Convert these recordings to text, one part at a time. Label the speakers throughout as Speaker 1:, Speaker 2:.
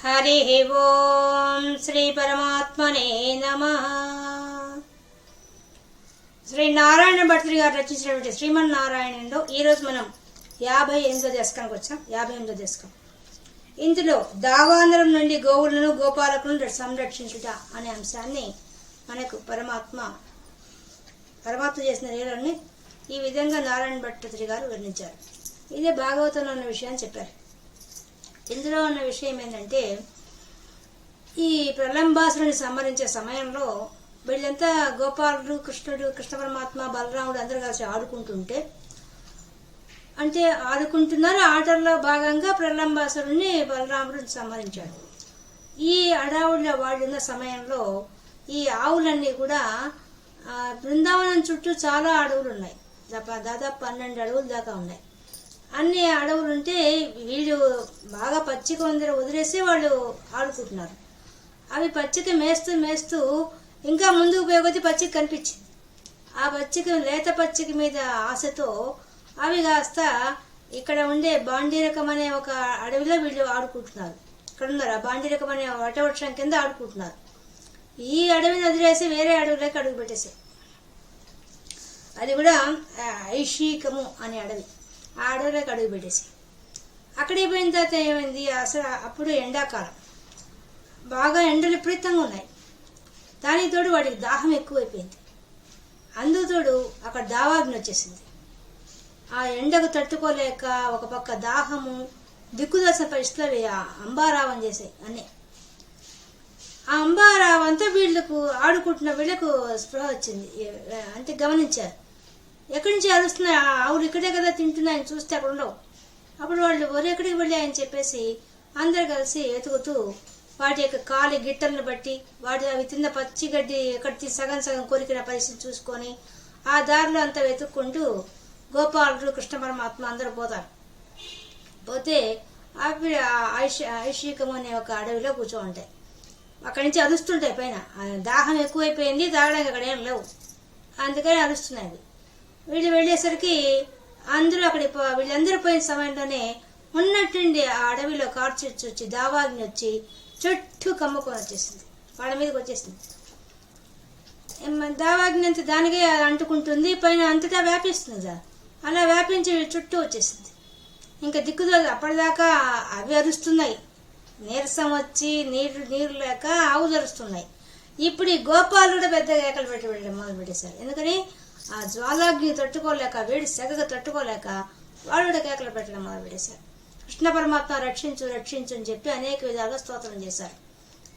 Speaker 1: హరి ఓం శ్రీ పరమాత్మనే నమః. శ్రీ నారాయణ భట్టు గారు రచించినటువంటి శ్రీమన్నారాయణంలో ఈరోజు మనం 58వ దశకానికి వచ్చాం. 58వ దశకం. ఇందులో దావానరం నుండి గోవులను గోపాలకులను సంరక్షించుట అనే అంశాన్ని మనకు పరమాత్మ చేసిన లీలల్ని ఈ విధంగా నారాయణ భట్టు గారు వర్ణించారు. ఇదే భాగవతంలో ఉన్న విషయాన్ని చెప్పారు. ఇందులో ఉన్న విషయం ఏంటంటే, ఈ ప్రలంబాసురుని సంహరించే సమయంలో వీళ్ళంతా గోపాలుడు, కృష్ణుడు, కృష్ణ పరమాత్మ, బలరాముడు అందరూ కలిసి ఆడుకుంటుంటే, అంటే ఆడుకుంటున్నారు. ఆటల్లో భాగంగా ప్రలంబాసురుని బలరాముడు సంహరించాడు. ఈ అడావుల్లో వాడున్న సమయంలో ఈ ఆవులన్నీ కూడా బృందావనం చుట్టూ చాలా అడవులు ఉన్నాయి. దాదాపు 12 అడవులు దాకా ఉన్నాయి. అన్ని అడవులు ఉంటే వీళ్ళు బాగా పచ్చిక వదిలేసి వాళ్ళు ఆడుకుంటున్నారు. అవి పచ్చిక మేస్తూ ఇంకా ముందుకు పోయే పచ్చిక కనిపించింది. ఆ పచ్చిక, లేత పచ్చిక మీద ఆశతో అవి కాస్త ఇక్కడ ఉండే బాండీరకం అనే ఒక అడవిలో వీళ్ళు ఆడుకుంటున్నారు. ఇక్కడ ఉన్నారు. ఆ బాండీరకం అనే వటవృక్షం కింద ఆడుకుంటున్నారు. ఈ అడవిని వదిలేసి వేరే అడవిలోకి అడుగు పెట్టేసాయి. అది కూడా ఐషికము అనే అడవి. ఆ అడవిలోకి అడుగు పెట్టేసి అక్కడికి పోయిన తర్వాత ఏమైంది, అసలు అప్పుడు ఎండాకాలం, బాగా ఎండలు విపరీతంగా ఉన్నాయి. దానికి తోడు వాడికి దాహం ఎక్కువైపోయింది. అందుతోడు అక్కడ దావాగ్ని వచ్చేసింది. ఆ ఎండకు తట్టుకోలేక ఒక పక్క దాహము, దిక్కుదర్శన పరిస్థితులు అంబారావం చేసాయి అన్నీ. ఆ అంబారావంతా వీళ్ళకు ఆడుకుంటున్న వీళ్ళకు స్పృహ వచ్చింది. అంటే గమనించారు, ఎక్కడి నుంచి అరుస్తున్నాయి ఆవులు, ఇక్కడే కదా తింటున్నాయని చూస్తే అక్కడ ఉండవు. అప్పుడు వాళ్ళు ఎక్కడికి వెళ్ళాయని చెప్పేసి అందరు కలిసి ఎతుకుతూ వాటి యొక్క కాలి గిట్టలను బట్టి అవి తిన్న పచ్చి గడ్డి ఎక్కడ సగం కొరికిన పరిస్థితి చూసుకొని ఆ దారిలో అంతా వెతుక్కుంటూ గోపాలుడు, కృష్ణ పరమాత్మ అందరూ పోతారు. పోతే అవి ఐషికము అనే ఒక అడవిలో కూర్చో ఉంటాయి. అక్కడి నుంచి అరుస్తుంటాయి. పైన దాహం ఎక్కువైపోయింది, తాగడానికి అక్కడ ఏం లేవు, అందుకని అరుస్తున్నాయి. వీళ్ళు వెళ్ళేసరికి వీళ్ళందరూ పోయిన సమయంలోనే ఉన్నట్టుండి ఆ అడవిలో కార్చిచ్చు వచ్చి దావాగ్ని వచ్చి చుట్టూ కమ్ముకొని వచ్చేసింది. వాళ్ళ మీదకి వచ్చేసింది. దావాగ్ని అంతా దానికే అంటుకుంటుంది, పైన అంతటా వ్యాపిస్తుంది. అలా వ్యాపించి చుట్టూ వచ్చేసింది. ఇంకా దిక్కుదోదు. అప్పటిదాకా అవి అరుస్తున్నాయి, నీరసం వచ్చి నీరు లేక ఆవులు అరుస్తున్నాయి. ఇప్పుడు ఈ గోపాలు కూడా పెద్ద కేకలు వెళ్ళడం మొదలు పెట్టేశారు. ఎందుకని ఆ జ్వాలాగ్ని తట్టుకోలేక, వేడి సెగగా తట్టుకోలేక వాళ్ళు కూడా కేకలు పెట్టడం మొదలు పెట్టేశారు. కృష్ణ పరమాత్మ రక్షించు అని చెప్పి అనేక విధాలుగా స్తోత్రం చేశారు.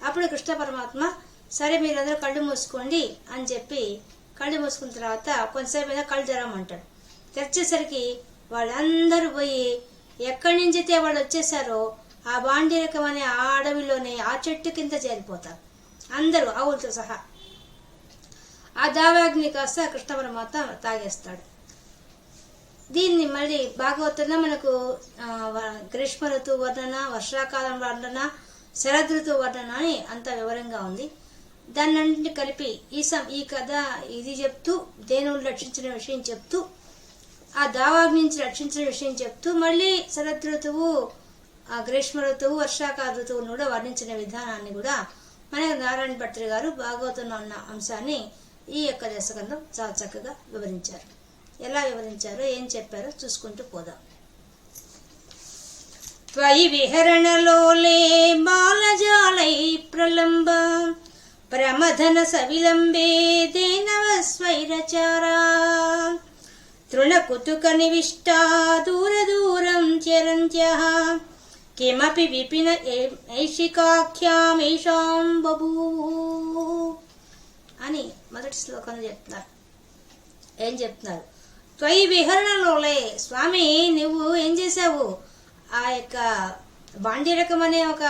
Speaker 1: అప్పుడు కృష్ణ పరమాత్మ, సరే మీరందరూ కళ్ళు మూసుకోండి అని చెప్పి కళ్ళు మూసుకున్న తర్వాత కొంతసేపు మీద కళ్ళు తెరవమంటాడు. తెరిచేసరికి వాళ్ళందరూ పోయి ఎక్కడి నుంచి అయితే వాళ్ళు వచ్చేసారో ఆ బాండీరకం అనే ఆ అడవిలోనే ఆ చెట్టు కింద చేరిపోతారు అందరూ, ఆవులతో సహా. ఆ దావాగ్ని కాస్త కృష్ణ పరమాత్మ తాగేస్తాడు. దీన్ని మళ్ళీ భాగవతంలో మనకు గ్రీష్మ ఋతువు వర్ణన, వర్షాకాలం వర్ణన, శరదృతువు వర్ణన అని అంత వివరంగా ఉంది. దాన్ని కలిపి ఈ కథ ఇది చెప్తూ, దేనువులు రక్షించిన విషయం చెప్తూ, ఆ దావాగ్ని నుంచి రక్షించిన విషయం చెప్తూ, మళ్ళీ శరదృతువు, ఆ గ్రీష్మ ఋతువు, వర్షాకాల ఋతువును కూడా వర్ణించిన విధానాన్ని కూడా మనకు నారాయణ భట్టు గారు భాగవతంలో ఉన్న అంశాన్ని ఈ యొక్క దశకంలో చాలా చక్కగా వివరించారు. ఎలా వివరించారో, ఏం చెప్పారో చూసుకుంటూ పోదాం. త్వయి విహరణలోలే బాలజాలై ప్రలంబ ప్రమథన సవిలంబే దేనవ స్వైరచారా తృణకుతుక నివిష్టా దూరం చరంత్యః కిమపి విపిన ఐషికాఖ్యామేషాం బభూవు అని మొదటి శ్లోకంలో చెప్తున్నారు. ఏం చెప్తున్నారు? త్వయి విహరణలోలే, స్వామి నువ్వు ఏం చేశావు, ఆ యొక్క బాండీరకం అనే ఒక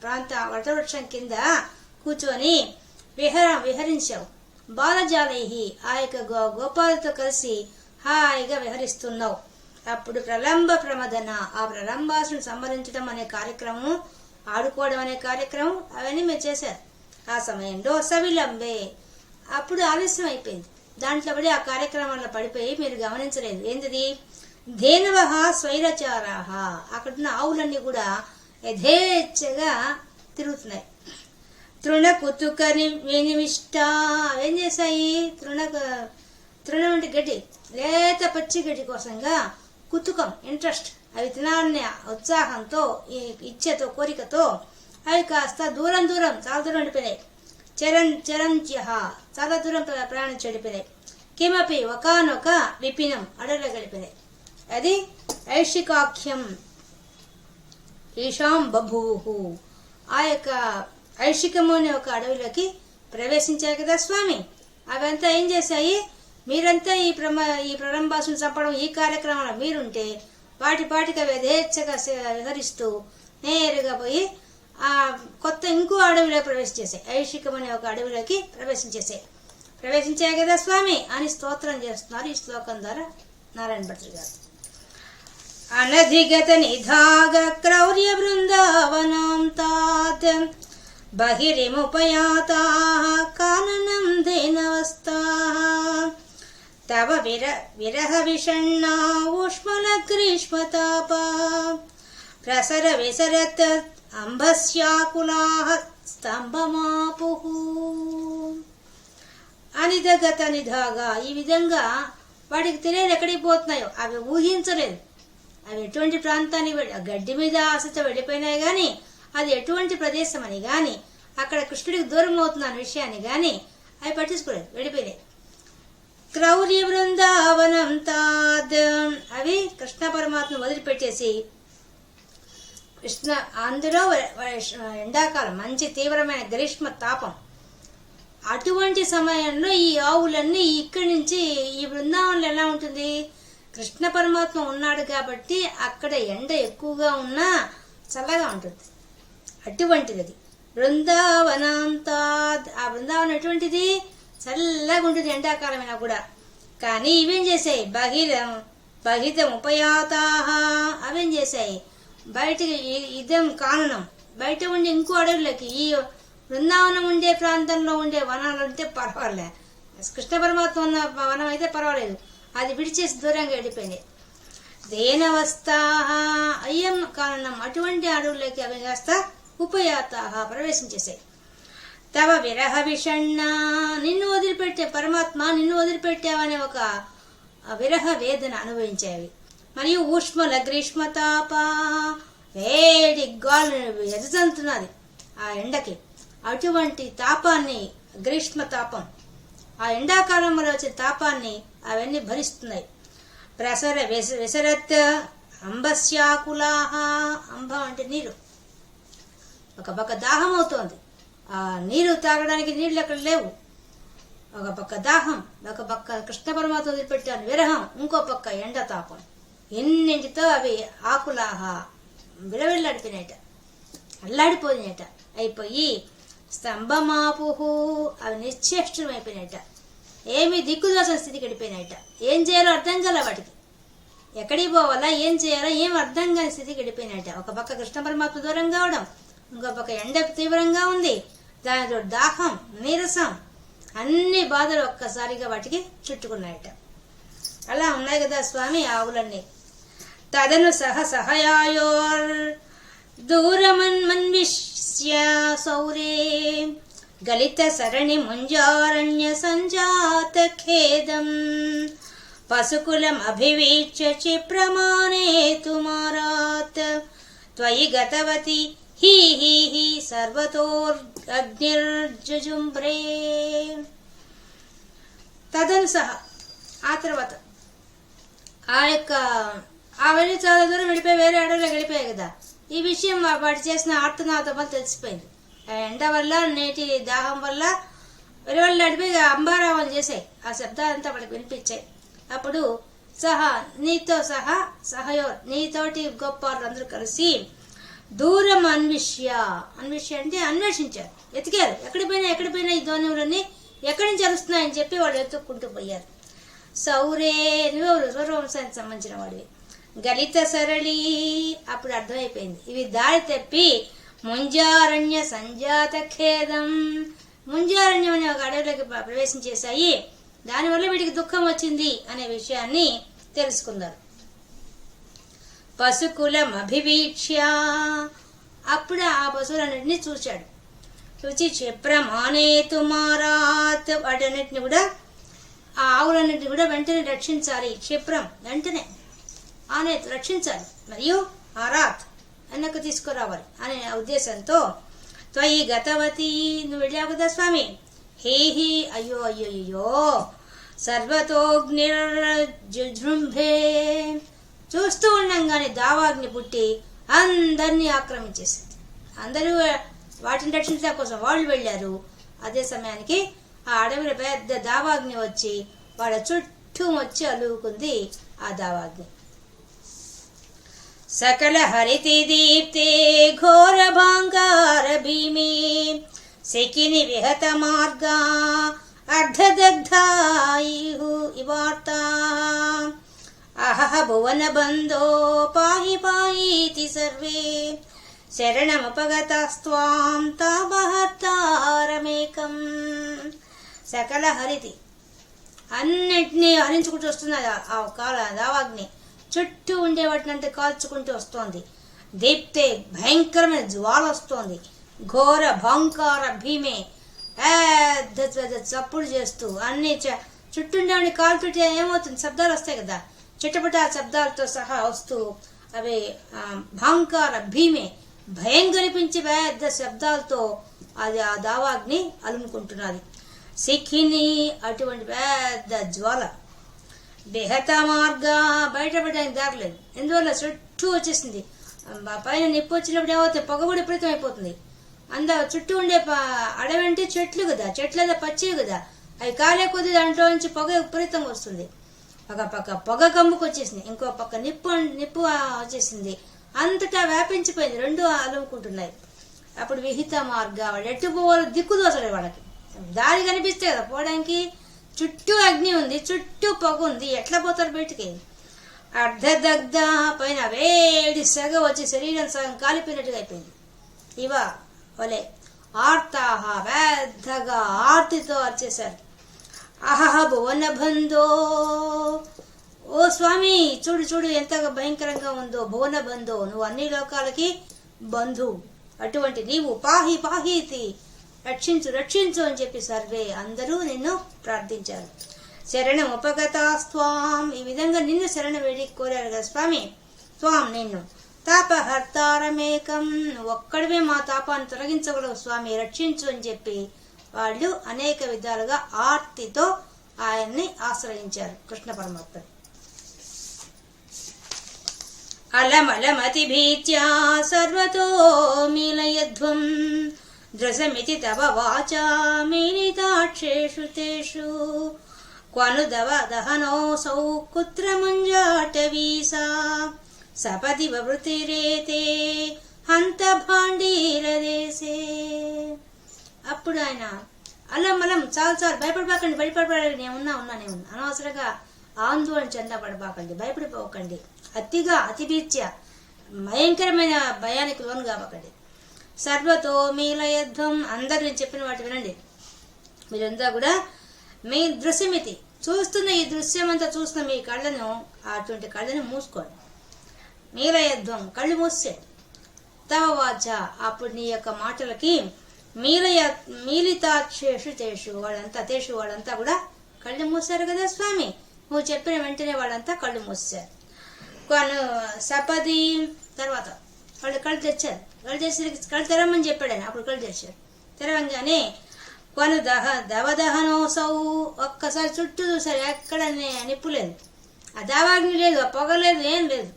Speaker 1: ప్రాంత వటవృక్షం కింద కూర్చొని విహరించావు. బాలజాలై, ఆ యొక్క గోపాలతో కలిసి హాయిగా విహరిస్తున్నావు. అప్పుడు ప్రలంబ ప్రమదన, ఆ ప్రలంబాసుని సంహరించడం అనే కార్యక్రమం, ఆడుకోవడం అనే కార్యక్రమం అవన్నీ మీరు చేశారు. ఆ సమయంలో సవిలంబే, అప్పుడు ఆలస్యం అయిపోయింది. దాంట్లో పడి ఆ కార్యక్రమంలో పడిపోయి మీరు గమనించలేదు. ఏంటిది? ధేనవ స్వైరచారాహ, అక్కడున్న ఆవులన్నీ కూడా యథేచ్ఛగా తిరుగుతున్నాయి. తృణ కుతుకని వినివిష్ట ఏం చేశాయి? తృణం అంటే గడ్డి, లేత పచ్చి గడ్డి కోసంగా కుతుకం ఇంట్రెస్ట్, అవి తినాలనే ఉత్సాహంతో, ఇచ్ఛతో, కోరికతో అవి కాస్త దూరం చాలా దూరం వెళ్ళిపోయినాయి. చరంత్య చాలా దూరం ప్రయాణించి వెళ్ళిపోయినాయి. కిమపి ఒకనొక విపినం అడవిలో గడిపినాయి. అది ఐషికాఖ్యం ఈశాం బభూహు. ఆ యొక్క ఐషికము అనే ఒక అడవిలోకి ప్రవేశించారు కదా స్వామి. అవంతా ఏం చేశాయి? మీరంతా ఈ ప్రలంబాసుని చంపడం ఈ కార్యక్రమంలో మీరుంటే పాటికి అవి యథేచ్ఛగా విహరిస్తూ నేరుగా పోయి ఆ కొత్త ఇంకో అడవిలో ప్రవేశించేసాయి. ఐషికం అనే ఒక అడవిలోకి ప్రవేశించాయి కదా స్వామి అని స్తోత్రం చేస్తున్నారు ఈ శ్లోకం ద్వారా నారాయణ భట్టు గారు. అనధిగత నిధాగ క్రౌర్య బృందావనం తాత్ బహిరిముపయాతాః కాననం ధేనవస్తాః తవ విరహ విషణ్ణా ఊష్మల గ్రీష్మతాపా ప్రసర విసరత్ అంబస్యాకులాః స్తంభమాపుః. అనిధగత నిధాగా, ఈ విధంగా వాటికి తెలియదు ఎక్కడికి పోతున్నాయో, అవి ఊహించలేదు. అవి ఎటువంటి ప్రాంతానికి గడ్డి మీద ఆశతో వెళ్ళిపోయినాయి గాని అది ఎటువంటి ప్రదేశం అని గాని అక్కడ కృష్ణుడికి దూరం అవుతున్న విషయాన్ని గాని అవి పట్టించుకోలేదు, వెళ్ళిపోయినాయి. క్రౌర్య బృందావనం తాద్, అవి కృష్ణ పరమాత్మను వదిలిపెట్టేసి కృష్ణ అందులో ఎండాకాలం మంచి తీవ్రమైన గ్రీష్మ తాపం, అటువంటి సమయంలో ఈ ఆవులన్నీ ఇక్కడి నుంచి ఈ బృందావనంలో ఎలా ఉంటుంది? కృష్ణ పరమాత్మ ఉన్నాడు కాబట్టి అక్కడ ఎండ ఎక్కువగా ఉన్నా చల్లగా ఉంటుంది. అటువంటిది అది బృందావనంతాద్. ఆ బృందావనం ఎటువంటిది? చల్లగా ఉంటుంది ఎండాకాలమైనా కూడా. కానీ ఇవేం చేశాయి? బహితం ఉపయాతాః, అవేం చేశాయి? బయటికి ఇదం కాననం, బయట ఉండే ఇంకో అడవులకి, ఈ బృందావనం ఉండే ప్రాంతంలో ఉండే వనాలు ఉంటే పర్వాలే, కృష్ణ పరమాత్మ ఉన్న వనం అయితే పర్వాలేదు, అది విడిచేసి దూరంగా వెళ్ళిపోయింది. దేనవస్థాః అయ్యం కారణం, అటువంటి అడవులకి అవి కాస్త ఉపయాతాః ప్రవేశించేసాయి. తవ విరహ విషణ్ణ, నిన్ను వదిలిపెట్టే పరమాత్మ నిన్ను వదిలిపెట్టావనే ఒక విరహ వేదన అనుభవించేవి. మరియు ఊష్మల గ్రీష్మతాప, వేడి గాలి ఎదుగుతున్నది ఆ ఎండకి, అటువంటి తాపాన్ని గ్రీష్మ తాపం, ఆ ఎండాకాలంలో వచ్చే తాపాన్ని అవన్నీ భరిస్తున్నాయి. ప్రసర విసరత్ అంబస్యాకులాః, అంబం అంటే నీరు, ఒక పక్క దాహం అవుతోంది, ఆ నీరు తాగడానికి నీళ్లు అక్కడ లేవు, ఒక పక్క దాహం, ఒక పక్క కృష్ణ పరమాత్మ వదిలిపెట్టాను విరహం, ఇంకో పక్క ఎండ తాపం, ఎన్నింటితో అవి ఆకులాహ విలవిల్లాడిపోయినాయట, అల్లాడిపోయినాయట, అయిపోయి స్తంభమాపుహు, అవి నిశ్చేష్టమైపోయినాయట, ఏమి దిక్కుదోసిన స్థితికి వెళ్ళిపోయినాయట. ఏం చేయాలో అర్థం కాల వాటికి, ఎక్కడికి పోవాలా ఏం చేయాలో ఏం అర్థం కాని స్థితికి వెళ్ళిపోయినాయట. ఒక పక్క కృష్ణ పరమాత్మ దూరం కావడం, ఇంకో పక్క ఎండ తీవ్రంగా ఉంది, దానితో దాహం, నీరసం, అన్ని బాధలు ఒక్కసారిగా వాటికి చుట్టుకున్నాయట. అలా ఉన్నాయి కదా స్వామి ఆవులన్నీ. తదను సహయాయోర్ దూరమన్మన్విష్య సౌరే గలిత సరణి ముంజారణ్య సంజాత ఖేదం పశుకులం అభివీక్ష్య క్షిప్రమానే తుమారాత్ త్వయి గతవతి హి హి హి సర్వతోర్గ్నిర్జుంభ్రే. తదను సహ, ఆ తర్వాత ఆ యొక్క అవన్నీ చాలా దూరం వెళ్ళిపోయి వేరే అడవిలో వెళ్ళిపోయాయి కదా. ఈ విషయం వాటి చేసిన ఆర్తనాదం వల్ల తెలిసిపోయింది. ఆ ఎండ వల్ల నేటి దాహం వల్ల వెలువళ్ళు నడిపి అంబారావం చేసాయి, ఆ శబ్దాలంతా వాడికి వినిపించాయి. అప్పుడు నీతో సహయో నీతోటి గొప్ప వాళ్ళందరూ కలిసి దూరం అన్విష్య అంటే అన్వేషించారు, ఎతికారు, ఎక్కడికి పోయినా ఈ ధ్వనులన్నీ ఎక్కడి నుంచి అరుస్తున్నాయని చెప్పి వాళ్ళు ఎత్తుక్కుంటూ పోయారు. సౌరే, నువ్వు సూర్యవంశానికి సంబంధించిన వాడివి. గలిత సరళి, అప్పుడు అర్థమైపోయింది ఇవి దారి తప్పి ముంజారణ్య సంజాత ఖేదం, ముంజారణ్యం అనే ఒక అడవిలోకి ప్రవేశించేశాయి, దానివల్ల వీటికి దుఃఖం వచ్చింది అనే విషయాన్ని తెలుసుకున్నారు. పశుకులం అభివీక్ష్య, అప్పుడు ఆ పశువులన్నింటినీ చూశాడు. చూచి క్షిప్రమానేతు మారాత్, వాటన్నిటిని కూడా ఆ ఆవులన్నింటినీ కూడా వెంటనే రక్షించాలి. క్షిప్రం వెంటనే, ఆనేతు రక్షించాలి, మరియు ఆరాత్ వెనక్కు తీసుకురావాలి అనే ఉద్దేశంతో త్వయి గతవతి, నువ్వు వెళ్ళావు కదా స్వామి, హే హి అయ్యో అయ్యో అయ్యో సర్వతోగ్నిర్జృంభే, చూస్తూ ఉండంగానే దావాగ్ని పుట్టి అందరినీ ఆక్రమించేసింది. అందరూ వాటిని రక్షించడం కోసం వాళ్ళు వెళ్ళారు. అదే సమయానికి ఆ అడవిలో పెద్ద దావాగ్ని వచ్చి వాళ్ళ చుట్టూ వచ్చి అలువుకుంది ఆ దావాగ్ని. సకల హరితి దీప్తే ఘోర భాంగార భీమే శకిని విహత మార్గా అర్ధదగ్ధాయు ఇవార్తా అహహ భువన బంధో పాహి పాహీతి సర్వే శరణముపగతస్త్వాం తాపహర్తారమేకం. సకల హరితి, అన్నిటినీ హరించుకుంటూ వస్తున్నది ఆ దావాగ్ని. చుట్టూ ఉండే వాటినంటే కాల్చుకుంటూ వస్తోంది. దీప్తే, భయంకరమైన జ్వాల వస్తోంది. ఘోర భాంకార భీమే, పెద్ద పెద్ద చప్పుడు చేస్తూ అన్ని చుట్టూ ఉండేవాడిని కాల్చుంటే ఏమవుతుంది, శబ్దాలు వస్తాయి కదా, చిట్టపట శబ్దాలతో సహా వస్తూ అవి భాంకార భీమే, భయం కనిపించి పెద్ద శబ్దాలతో అది ఆ దావాగ్ని అలుముకుంటున్నది. సిఖిని, అటువంటి పెద్ద జ్వాల. బెహత మార్గ, బయటపడడానికి దారలేదు. ఎందువల్ల చుట్టూ వచ్చేసింది. పైన నిప్పు వచ్చినప్పుడు ఏమవుతుంది, పొగ కూడా విపరీతం అయిపోతుంది. చుట్టూ ఉండే అడవి అంటే చెట్లు కదా, చెట్ల పచ్చివి కదా, అవి కాలే కొద్ది దాంట్లో నుంచి పొగ విపరీతంగా వస్తుంది. ఒక పక్క పొగ కమ్ముకు వచ్చేసింది, ఇంకో పక్క నిప్పు వచ్చేసింది. అంతటా వ్యాపించిపోయింది, రెండు అలుముకుంటున్నాయి. అప్పుడు విహిత మార్గ, వాళ్ళు ఎట్టు పోవాలో దిక్కు దోసలే, వాళ్ళకి దారి కనిపిస్తే కదా పోవడానికి. చుట్టూ అగ్ని ఉంది, చుట్టూ పొగ ఉంది, ఎట్లా పోతారు బయటికి. అర్ధదగ్ధ, పైన వేడి సెగ వచ్చి శరీరం సగం కాలిపోయినట్టుగా అయిపోయింది. ఇవా వలే ఆర్తాహ, పెద్దగా ఆర్తితో వచ్చేశారు. అహహ భువన బంధో, ఓ స్వామి చూడు చూడు ఎంత భయంకరంగా ఉందో. భువన బంధో, నువ్వు అన్ని లోకాలకి బంధు, అటువంటి నీవు పాహి పాహీతి, రక్షించు రక్షించు అని చెప్పి సర్వే అందరూ నిన్ను ప్రార్థించారు. శరణం ఉపగతాస్త్వాం, ఈ విధంగా నిన్ను శరణ వేడి కోరారు కదా స్వామి. త్వాం, నిన్ను. తాపహర్తారమేకం, ఒక్కడివే మా తాపాన్ని తొలగించగలవు స్వామి, రక్షించు అని చెప్పి వాళ్ళు అనేక విధాలుగా ఆర్తితో ఆయన్ని ఆశ్రయించారు కృష్ణ పరమాత్మ. అలమలమతి భీత్యా సర్వతో మీలయధ్వం దృశమితి తవ వాచా మీలితాక్షేషు తేషు క్వను దహనోసౌ కుత్ర ముంజాటవీసా సపది వృతిరేతే హంత భాండీరదేశే. అప్పుడు ఆయన అలం చాలు చాలు, భయపడబాకండి భయపడబడండి, నేనున్నా అనవసరంగా ఆందోళన చెందబడబాకండి, భయపడిపోకండి, అతిగా అతిభీత్య భయంకరమైన భయానికి లోను కావకండి. సర్వతో మీలయధ్వం, అందరూ చెప్పిన వాటి వినండి. మీరంతా కూడా మీ దృశ్యమితి, చూస్తున్న ఈ దృశ్యం అంతా చూస్తున్న మీ కళ్ళను, అటువంటి కళ్ళని మూసుకోండి. మీలయధ్వం, కళ్ళు మూసే. తవ వాచ, అప్పుడు నీ యొక్క మాటలకి మీలితాక్షేషు తేషు, వాళ్ళంతా కూడా కళ్ళు మూసారు కదా స్వామి, నువ్వు చెప్పిన వెంటనే వాళ్ళంతా కళ్ళు మూసారు. కొను సపది, తర్వాత వాళ్ళు కళ్ళు తెచ్చారు. కళ్ళు తెరమని చెప్పాడు ఆయన, అప్పుడు కళ్ళు తెచ్చారు. తెరవంగానే కొను దవదహనోసౌ, ఒక్కసారి చుట్టూ చూసారు, ఎక్కడ నిప్పు లేదు, ఆ దావాగ్ని లేదు, ఆ పొగ లేదు, ఏం లేదు.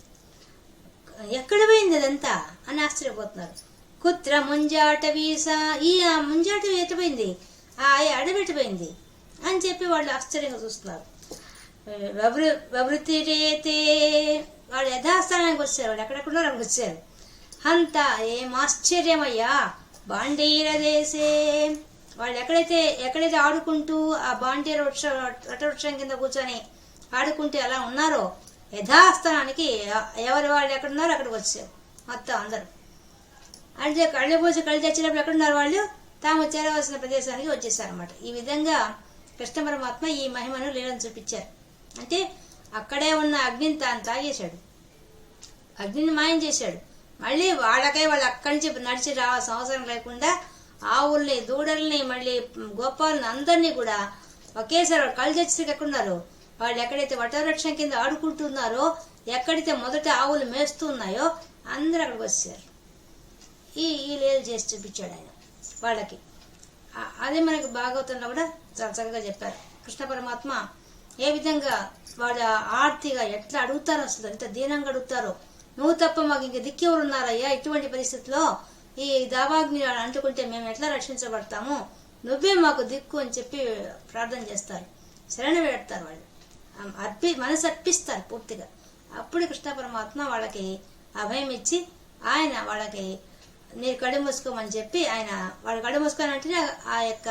Speaker 1: ఎక్కడ పోయింది అదంతా అని ఆశ్చర్యపోతున్నారు. కుత్ర ముంజాట వీసా, ఈ ముంజాట ఎటుపోయింది, ఆ అడబెట్టిపోయింది అని చెప్పి వాళ్ళు ఆశ్చర్యంగా చూస్తున్నారు. వృత్తి రేతే, వాళ్ళు యథాస్థానానికి వచ్చారు, వాళ్ళు ఎక్కడెక్కడో వచ్చారు. అంతా ఏం ఆశ్చర్యమయ్యా. బాండీర దేశే, వాళ్ళు ఎక్కడైతే ఆడుకుంటూ ఆ బాండీర వటవృక్షం కింద కూర్చొని ఆడుకుంటూ అలా ఉన్నారో, యథాస్థానానికి ఎవరి వాళ్ళు ఎక్కడున్నారో అక్కడికి వచ్చారు మొత్తం అందరూ. అంటే కళ్ళు పోసి కళ్ళు తెచ్చినప్పుడు ఎక్కడున్నారు వాళ్ళు, తాము చేరవలసిన ప్రదేశానికి వచ్చేసారన్నమాట. ఈ విధంగా కృష్ణ పరమాత్మ ఈ మహిమను లీలను చూపించారు. అంటే అక్కడే ఉన్న అగ్నిని తాను తాగేశాడు, అగ్నిని మాయం చేశాడు. మళ్ళీ వాళ్ళకై వాళ్ళు అక్కడి నుంచి నడిచి రావాల్సిన అవసరం లేకుండా ఆవుల్ని దూడల్ని మళ్ళీ గోపాలని అందరినీ కూడా ఒకేసారి వాళ్ళు కలిసి ఎక్కడున్నారు, వాళ్ళు ఎక్కడైతే వటవృక్షం కింద ఆడుకుంటున్నారో, ఎక్కడైతే మొదట ఆవులు మేస్తున్నాయో అందరూ అక్కడికి వచ్చారు. ఈ లీల చేసి చూపించాడు ఆయన వాళ్ళకి. అదే మనకి భాగవతంలో కూడా చాలా చక్కగా చెప్పారు. కృష్ణ పరమాత్మ ఏ విధంగా వాడు ఆర్తిగా ఎట్లా అడుగుతారో, అసలు ఎంత దీనంగా అడుగుతారో, నువ్వు తప్ప మాకు ఇంక దిక్కెవరు ఉన్నారయ్యా, ఇటువంటి పరిస్థితిలో ఈ దావాగ్ని అంటుకుంటే మేము ఎట్లా రక్షించబడతాము, నువ్వే మాకు దిక్కు అని చెప్పి ప్రార్థన చేస్తారు, శరణ పెడతారు. వాళ్ళు మనసు అర్పిస్తారు పూర్తిగా. అప్పుడు కృష్ణ పరమాత్మ వాళ్ళకి అభయం ఇచ్చి ఆయన వాళ్ళకి నీరు కడు మూసుకోమని చెప్పి ఆయన వాళ్ళు కడు మూసుకొని అంటే ఆ యొక్క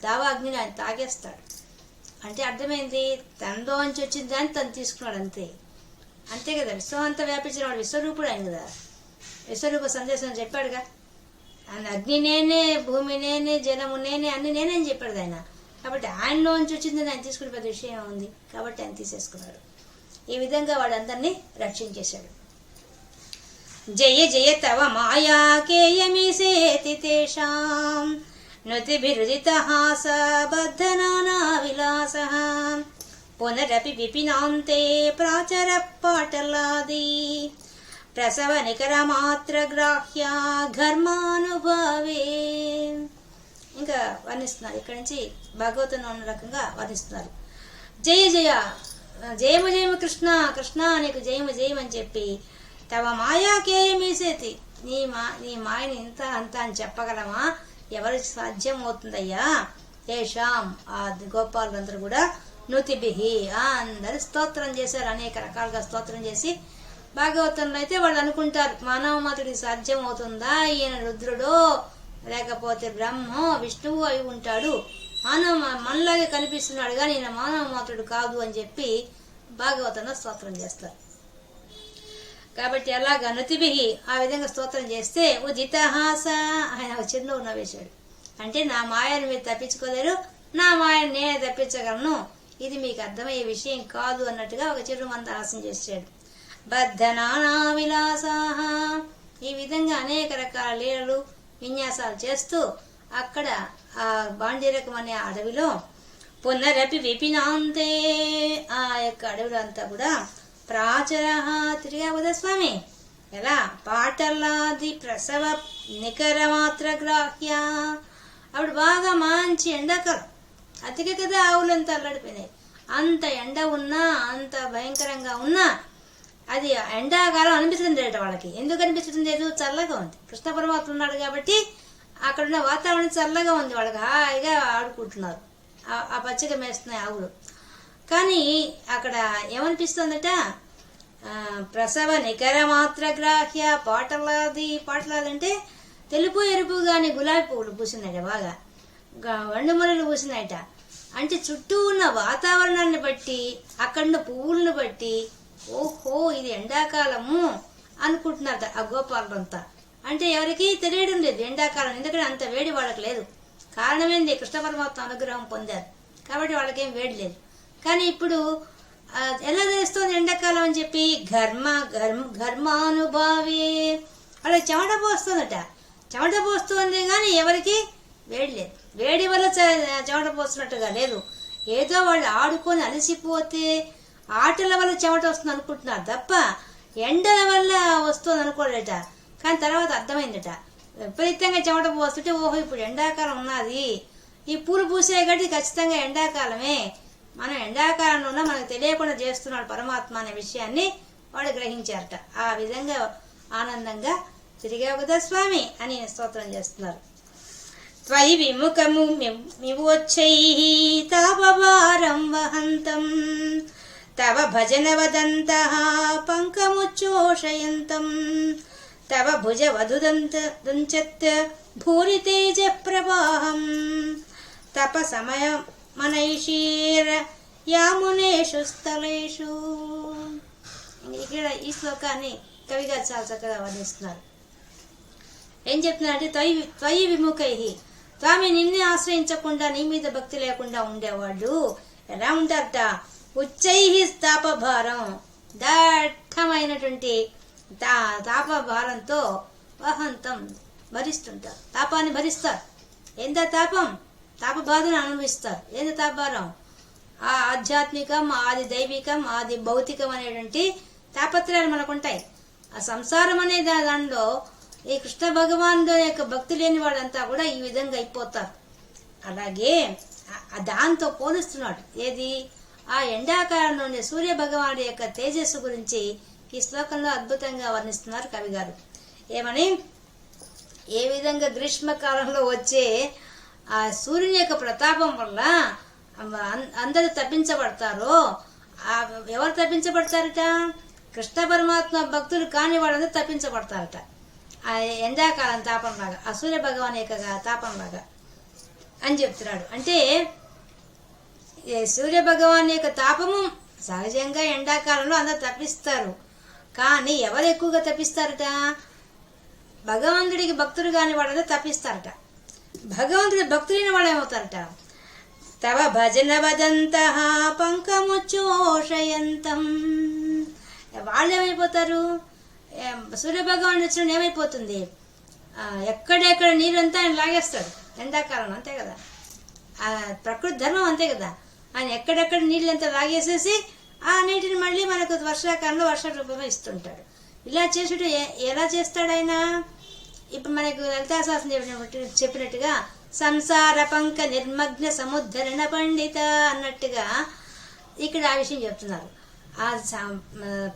Speaker 1: దావాగ్నిని ఆయన తాగేస్తాడు. అంటే అర్థమైంది, తనలోంచి వచ్చిన దాన్ని తను తీసుకున్నాడు అంతే. అంతే కదా, విశ్వం అంతా వ్యాపించిన వాడు విశ్వరూపుడు ఆయన కదా. విశ్వరూప సందేశం చెప్పాడుగా, ఆయన అగ్ని నేనే, భూమి నేనే, జలము నేనే, అన్ని నేనే అని చెప్పాడు ఆయన. కాబట్టి ఆయనలోంచి వచ్చింది ఆయన తీసుకునే పెద్ద విషయం ఉంది కాబట్టి ఆయన తీసేసుకున్నాడు. ఈ విధంగా వాడందరినీ రక్షించేశాడు. జయ జయ తవ మాయాకేయమిసేతి తేషాం నుతిభిరుదితహాస బద్ధనానా విలాసః పునరపి విపినాంతే ప్రాచర పాటలాది ప్రసవ నికర మాత్ర గ్రాహ్య ఘర్మానుభావే. ఇంకా వర్ణిస్తున్నారు. ఇక్కడి నుంచి భాగవతంలో ఉన్న రకంగా వర్ణిస్తున్నారు. జయ జయ, జయము జయము కృష్ణ, కృష్ణ నీకు జయము జయము అని చెప్పి తవ మాయాకేయమీసేతి, నీ మాయని ఇంత అంత అని చెప్పగలమా, ఎవరికి సాధ్యం అవుతుందయ్యా. ఏషాం ఆ గోపాలందరూ కూడా నుతిభిహి అందరు స్తోత్రం చేశారు, అనేక రకాలుగా స్తోత్రం చేసి. భాగవతంలో అయితే వాళ్ళు అనుకుంటారు మానవ మాత్రుడికి సాధ్యం అవుతుందా, ఈయన రుద్రుడో లేకపోతే బ్రహ్మో విష్ణువు అయి ఉంటాడు, మనలాగే కనిపిస్తున్నాడు కానీ ఈయన మానవ మాత్రుడు కాదు అని చెప్పి భాగవతంలో స్తోత్రం చేస్తారు. కాబట్టి అలాగా నుతిభిహి ఆ విధంగా స్తోత్రం చేస్తే ఉదితహాస ఆయన ఒక చిరునవ్వు నవ్వేశాడు. అంటే నా మాయను మీరు తప్పించుకోలేరు, నా మాయను నేనే తప్పించగలను, ఇది మీకు అర్థమయ్యే విషయం కాదు అన్నట్టుగా ఒక చిరు మందహాసం చేశాడు. బద్ధనానా విలాసాహ, ఈ విధంగా అనేక రకాల లీలలు విన్యాసాలు చేస్తూ అక్కడ ఆ బాండీరకం అనే అడవిలో పునరపి విపినాంతే ఆ యొక్క అడవిలో అంతా కూడా ప్రాచర తిరిగా కదా స్వామి. ఎలా పాటలాది ప్రసవ నికర మాత్ర గ్రాహ్య, అప్పుడు బాగా మంచి ఎండాకాలం, అతికే కదా ఆవులంతా అల్లాడిపోయినాయి. అంత ఎండ ఉన్నా, అంత భయంకరంగా ఉన్నా అది ఎండాకాలం అనిపించడం లేదు వాళ్ళకి. ఎందుకు అనిపించడం లేదు, చల్లగా ఉంది. కృష్ణ పరమాత్మ ఉన్నాడు కాబట్టి అక్కడున్న వాతావరణం చల్లగా ఉంది, వాళ్ళకి హాయిగా ఆడుకుంటున్నారు, ఆ పచ్చిగా మేస్తున్నాయి ఆవులు. కానీ అక్కడ ఏమనిపిస్తుందట, ప్రసవ నికర మాత్ర గ్రాహ్య పాటలాదంటే తెలుపు ఎరుపు గాని గులాబీ పువ్వులు పూసినాయట, బాగా వండుమరలు పూసినాయట. అంటే చుట్టూ ఉన్న వాతావరణాన్ని బట్టి అక్కడున్న పువ్వులను బట్టి ఓహో ఇది ఎండాకాలము అనుకుంటున్నారట ఆ గోపాలంతా. అంటే ఎవరికి తెలియడం లేదు ఎండాకాలం, ఎందుకంటే అంత వేడి వాళ్ళకి లేదు. కారణమేంది, కృష్ణ పరమాత్మ అనుగ్రహం పొందారు కాబట్టి వాళ్ళకేం వేడి లేదు. కానీ ఇప్పుడు ఎలా తెలుస్తుంది ఎండాకాలం అని చెప్పి, ఘర్మానుభావే వాళ్ళకి చెమట పోస్తుందట. చెమట పోస్తుంది కానీ ఎవరికి వేడి లేదు. వేడి వల్ల చెమట పోస్తున్నట్టుగా లేదు, ఏదో వాళ్ళు ఆడుకొని అలసిపోతే ఆటల వల్ల చెమట వస్తుంది అనుకుంటున్నారు తప్ప ఎండల వల్ల వస్తుంది అనుకోలేట. కానీ తర్వాత అర్థమైందట, విపరీతంగా చెమట పోస్తుంటే ఓహో ఇప్పుడు ఎండాకాలం ఉన్నది, ఈ పూలు పూసే గట్టి ఖచ్చితంగా ఎండాకాలమే, మనం ఎండాకాలంలో ఉన్నా మనకు తెలియకుండా చేస్తున్నాడు పరమాత్మ అనే విషయాన్ని వాడు గ్రహించారట. ఆ విధంగా ఆనందంగా తిరిగావు కదా స్వామి అని స్తోత్రం చేస్తున్నారు. త్వయి విముఖము మివోచ్చైః తాపభారం వహంతం తవ భజన వదంతః పంకముచ్చోషయంతం తవ భుజ వధుదంచత్ భూరి తేజ ప్రవాహం తప సమయమనైషీర్ యామునేషు స్థలేషు. ఇక్కడ ఈ శ్లోకాన్ని కవిగా చాలా చక్కగా వర్ణిస్తున్నారు. ఏం చెప్తున్నారంటే త్వయి విముఖై, స్వామి నిన్నే ఆశ్రయించకుండా నీ మీద భక్తి లేకుండా ఉండేవాళ్ళు ఎలా ఉంటారట, ఉచ్చైహి తాపభారం దట్టమైనటువంటి తాప భారంతో వహంతం భరిస్తుంటారు, తాపాన్ని భరిస్తారు. ఎంత తాపం, తాప బాధను అనుభవిస్తారు. ఎంత తాపభారం, ఆ ఆధ్యాత్మికం, ఆది దైవికం, ఆది భౌతికం అనేటువంటి తాపత్రయాలు మనకుంటాయి. ఆ సంసారం అనే దానిలో ఈ కృష్ణ భగవానుడు యొక్క భక్తి లేని వాళ్ళంతా కూడా ఈ విధంగా అయిపోతారు. అలాగే దాంతో పోలుస్తున్నాడు. ఏది, ఆ ఎండాకాలం నుండి సూర్య భగవానుడి యొక్క తేజస్సు గురించి ఈ శ్లోకంలో అద్భుతంగా వర్ణిస్తున్నారు కవి గారు. ఏమని, ఏ విధంగా గ్రీష్మకాలంలో వచ్చే ఆ సూర్యుని యొక్క ప్రతాపం వల్ల అందరూ తప్పించబడతారో, ఎవరు తప్పించబడతారట? కృష్ణ పరమాత్మ భక్తులు కాని వాళ్ళందరూ తప్పించబడతారట. ఆ ఎండాకాలం తాపంలాగా, ఆ సూర్య భగవాన్ యొక్క తాపంలాగా అని చెప్తున్నాడు. అంటే సూర్య భగవాన్ యొక్క తాపము సహజంగా ఎండాకాలంలో అందరూ తప్పిస్తారు. కానీ ఎవరు ఎక్కువగా తప్పిస్తారట? భగవంతుడికి భక్తులు కాని వాళ్ళందరూ తప్పిస్తారట. భగవంతుడి భక్తులైన వాళ్ళు ఏమవుతారట? తవ భజన వదంత పంకముచోషయంతం. వాళ్ళు ఏమైపోతారు? సూర్య భగవానుడు వచ్చిన ఏమైపోతుంది? ఎక్కడెక్కడ నీళ్ళంతా ఆయన లాగేస్తాడు. ఎండాకాలం అంతే కదా, ఆ ప్రకృతి ధర్మం అంతే కదా. ఆయన ఎక్కడెక్కడ నీళ్ళంతా లాగేసేసి ఆ నీటిని మళ్ళీ మనకు వర్షాకాలంలో వర్ష రూపంలో ఇస్తుంటాడు. ఇలా చేసుకుంటే ఎలా చేస్తాడు ఆయన? ఇప్పుడు మనకు లలితా శాస్త్రం చెప్పినట్టుగా సంసార పంక నిర్మగ్న సముద్ధరణ పండిత అన్నట్టుగా ఇక్కడ ఆ విషయం చెప్తున్నారు. ఆ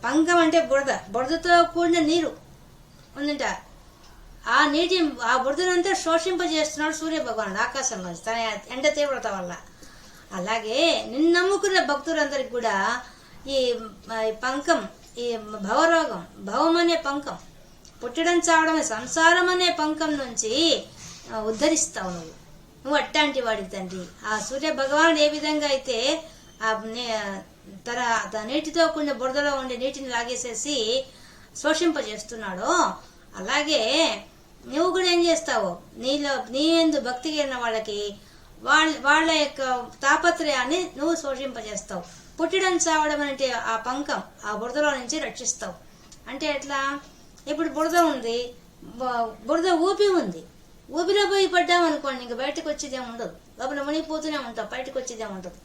Speaker 1: పంకం అంటే బురద, బురదతో కూడిన నీరు ఉందంట. ఆ నీటి ఆ బురదనంతా శోషింపజేస్తున్నాడు సూర్య భగవానుడు ఆకాశంలో తన ఎండ తీవ్రత వల్ల. అలాగే నిన్ను నమ్ముకున్న భక్తులందరికీ కూడా ఈ పంకం, ఈ భవరోగం, భవం అనే పంకం, పుట్టడం చావడం సంసారం అనే పంకం నుంచి ఉద్ధరిస్తావు నువ్వు అట్టాంటి వాడి తండ్రి. ఆ సూర్య భగవానుడు ఏ విధంగా అయితే ఆ నీటితో కూడిన బురదలో ఉండే నీటిని లాగేసేసి శోషింపజేస్తున్నాడో, అలాగే నువ్వు కూడా ఏం చేస్తావు? నీ యందు భక్తి కలిగిన వాళ్ళకి వాళ్ళ యొక్క తాపత్రయాన్ని నువ్వు శోషింపజేస్తావు. పుట్టడం చావడం అంటే ఆ పంకం, ఆ బురదలో నుంచి రక్షిస్తావు. అంటే ఎట్లా? ఇప్పుడు బురద ఉంది, బురద ఊపి ఉంది, ఊపిలో పోయి పడ్డామనుకోండి ఇంక బయటకు వచ్చేదేం ఉండదు, లోపల మునిగిపోతూనే ఉంటావు, బయటకు వచ్చేదేం ఉండదు.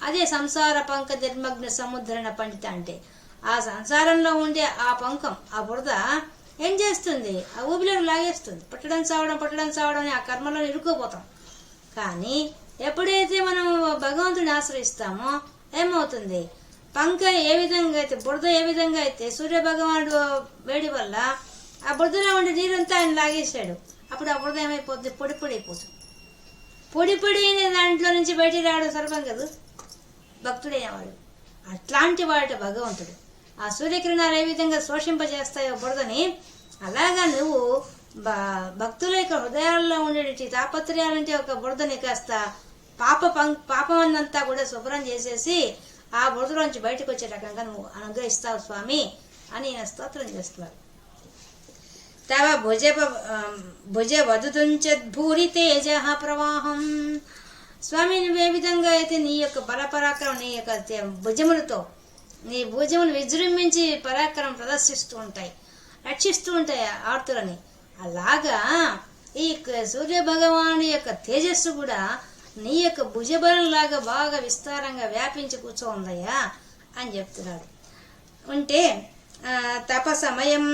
Speaker 1: అదే సంసార పంక నిర్మగ్న సముద్రణ పండిత అంటే ఆ సంసారంలో ఉండే ఆ పంకం, ఆ బురద ఏం చేస్తుంది? ఆ ఊపిలోకి లాగేస్తుంది. పుట్టడం చావడం అని ఆ కర్మలో ఇరుక్కుపోతాం. కానీ ఎప్పుడైతే మనం భగవంతుడిని ఆశ్రయిస్తామో ఏమవుతుంది? పంక ఏ విధంగా అయితే, బురద ఏ విధంగా అయితే సూర్య భగవానుడు వేడి వల్ల ఆ బురదలో ఉండే నీరంతా ఆయన లాగేశాడు. అప్పుడు ఆ బురద ఏమైపోతుంది? పొడి పొడి అయిపోతుంది. పొడి పొడి అయిన దాంట్లో నుంచి బయటికి రావడం సర్వం కదా భక్తుడైనవాడు. అట్లాంటి వాడు భగవంతుడు. ఆ సూర్యకిరణాలు ఏ విధంగా శోషింపజేస్తాయో బురదని, అలాగా నువ్వు భక్తుల యొక్క హృదయాల్లో ఉండే తాపత్రయాలంటే ఒక బురదని కాస్త పాపమన్నంతా కూడా శుభ్రం చేసేసి ఆ బురదలోంచి బయటకు వచ్చే రకంగా నువ్వు అనుగ్రహిస్తావు స్వామి అని ఈయన స్తోత్రం చేస్తున్నారు. తవ భుజ వదుతుంచద్భూరి తేజ ప్రవాహం. స్వామి నువ్వే విధంగా అయితే నీ యొక్క బలపరాక్రమం, నీ యొక్క భుజములతో నీ భుజములు విజృంభించి పరాక్రమం ప్రదర్శిస్తూ ఉంటాయి, రక్షిస్తూ ఉంటాయి ఆర్తులని. అలాగా ఈ సూర్య భగవాను యొక్క తేజస్సు కూడా నీ యొక్క భుజబలంలాగా బాగా విస్తారంగా వ్యాపించి కూర్చోందయ్యా అని చెప్తున్నాడు. ఉంటే తపసమయం